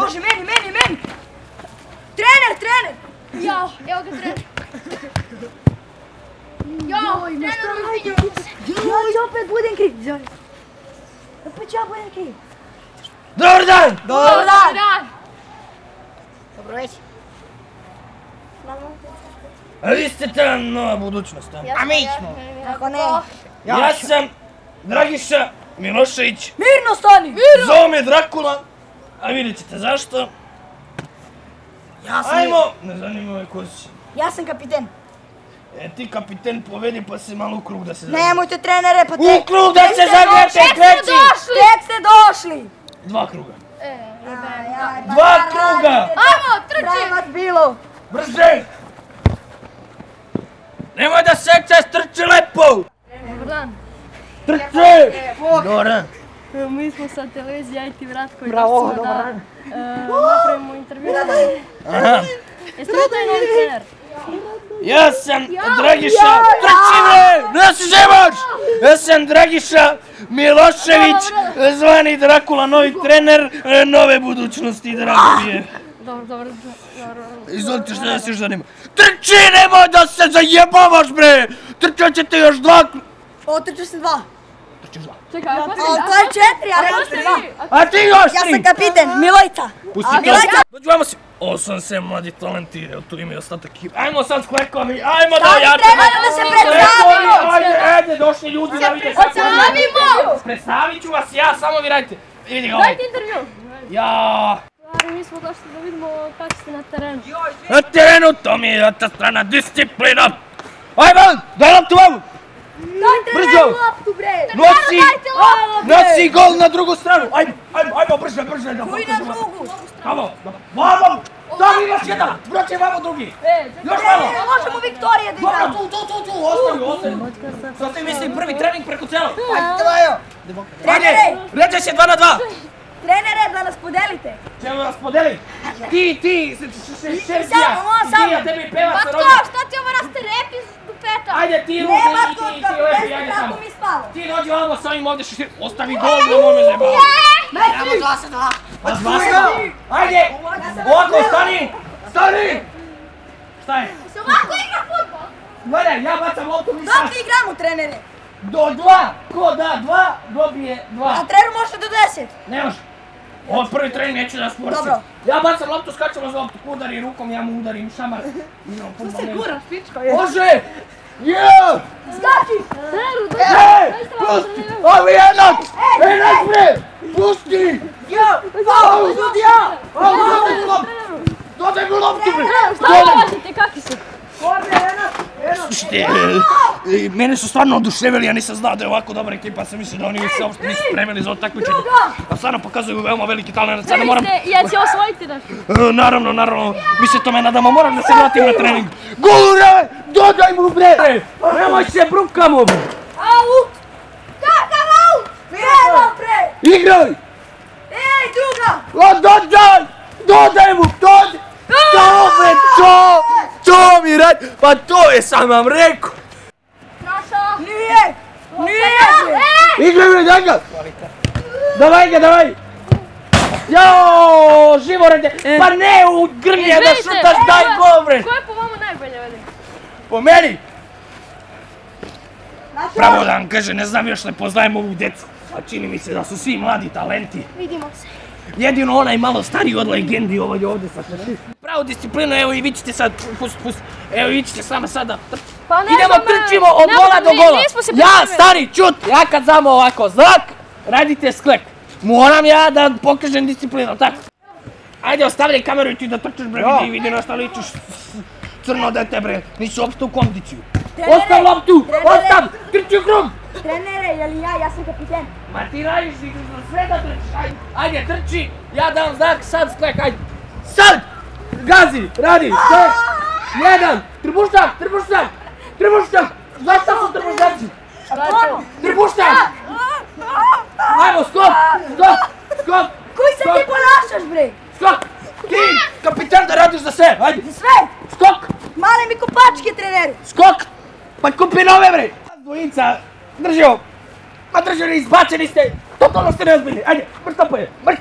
Može, meni! Trener! Ja, evo ga trener. Ja, trener, Ja opet budem kriv. Opet ja budem kriv. Dobar dan! Dobar dan! Dobro već. A vi ste ta nova budućnost, a? A mi smo. Ako ne. Ja sam Dragiša Milošević. Mirno stani! Zove me Drakula, a vidjet ćete zašto. Ajmo, ne zanima me ko si. Ja sam kapiten. Ti kapiten povedi pa se malo u krug da se zagrebe. Nemojte trenere, pa U krug da se zagrebe, kreći! Tek ste došli! 2 kruga. Aj, 2 kruga! Ajmo, trči! Sram vas bilo! Brže! Nemoj da seče, trči lepo! Dobar dan. Trči! Dobar dan. Mi smo sa televizije IT Vratko i Bravo, došli dobar da dan. napravimo intervju. Aha. Jeste vi taj novi trener? Ja sam Dragiša, trči me! Ne se žemaš! Ja sam Dragiša Milošević, zvani Drakula, novi trener nove budućnosti, drago mi je. Dobro. Izvolite, što nas još zanima? Trči, nemoj da se zajebavaš, bre! Trčat ćete još 2... Otrču se 2. Trčiš 2. Čekaj, ako ste Ali to je 4, a ne 2. A ti još 3! Ja sam kapiten, Milojca. Pusti to! Dođu, se... O, sam se mladi talenti, evo tu ima i ostatak ekipa. Ajmo sad s klekom i ajmo da jačemo! trener, da se predstavimo! Ajde, došli ljudi da vidite kako Predstavimo! Predstavit ću vas ja, samo vi radite. Vidi ga Dajte intervju! Ja. Mi smo došli da vidimo kako ste na terenu. Na terenu, to mi je ta strana disciplina. Ajmo, daj loptu ovu! Brzo! Nosi gol na drugu stranu! Ajmo, brže da pokažemo. Vamo! Daj još jedan! Braće, vamo drugi! Još malo! Možemo Viktorije da igramo. Tu, ostavi! Sad ti mislim prvi trening preko celo! Trenere! Ređe se 2 na 2! Trenere, da nas podelite. Ćemo nas podeliti! Ti, šerpija! Samo. Ti, a tebi pevac se rodio! Šta ti ovo raste rep iz dupeta? Ajde ti, Ruda, Nema ti lepi, ajde tamo! kako mi spalo. Ti dođi ovamo s ovim ovdje šešir, ostavi gol da mome zajebava! Ajmo 2-2. Ajde! Ovako, stani! Šta je? Se ovako igra futbol? Gledaj, ja bacam loptu, mi Dok sad! ti igramo, trenere? Do 2! Ko da 2, dobije 2. A trener može do 10. Ne može! Ovo prvi trening neću da sporsim. Dobro. Ja bacam loptu, skačemo za loptu, udari rukom, ja mu udarim šamar. Tu se guraš, pička. Može! Yeah! Skači! Pusti! Ovo je jednak! Jednak bre! Pusti! Dodaj mu loptu bre! Šta radite, kakvi su? Slušajte, mene su stvarno oduševili, ja nisam znao da je ovako dobra ekipa, sam mislio da oni se uopšte nisu spremili za ovo takmičenje. A stvarno pokazuju veoma veliki talent, sada moram... Ja će osvojiti nešto. Naravno, mi se tome nadamo, moram da se vratim na trening. Gure! Dodaj mu bre! Nemoj se brukamo bre! Aut! Kakav aut? Nema pre! Igraj! Ej, druga! Dodaj mu! To mi radi! Pa to je sam vam rekao! Straša! Nije! Igraj bre, daj ga! Davaj! Jao, Živorede! Pa ne u grlje da šutaš, daj gol bre! Ko je po vama najbolje ovdje? Po meni! Pravo da vam kaže, ne znam još, ne poznajem ovu djecu. A čini mi se da su svi mladi talenti. Vidimo se. Jedino onaj malo stariji od legendi ovdje sa šešir. Pravu disciplinu, evo i vi ćete sad, pust. Evo i vi ćete s nama sada trčiti. Idemo, trčimo od gola do gola. Ja, stari, čut, ja kad dam ovako zrak, radite sklek. Moram ja da pokažem disciplinu, tako. Ajde, ostavljaj kameru i ti da trčiš bre, vidi na šta ličiš. Crno dete bre, nisi uopšte u kondiciju. Ostav loptu, trči u krug. Trenere, jel ja sam kapiten. Ma ti radiš sve da trčiš, ajde trči, ja dam znak, sad sklek, ajde. Sad! Gazi, radi, sklek, 1, trbuštak, znaš šta su trbuštaci? Trbuštak! Ajmo, skok! Koji se ti ponašaš bre? Skok! Ti, kapitan da radiš za sve, ajde! Za sve? Skok! Male mi kopačke, treneru. Skok! Pa kupi nove bre! Dvojica, drži ovo! Ma drži, izbačeni ste! Totalno ste neozbiljni, ajde, mrš.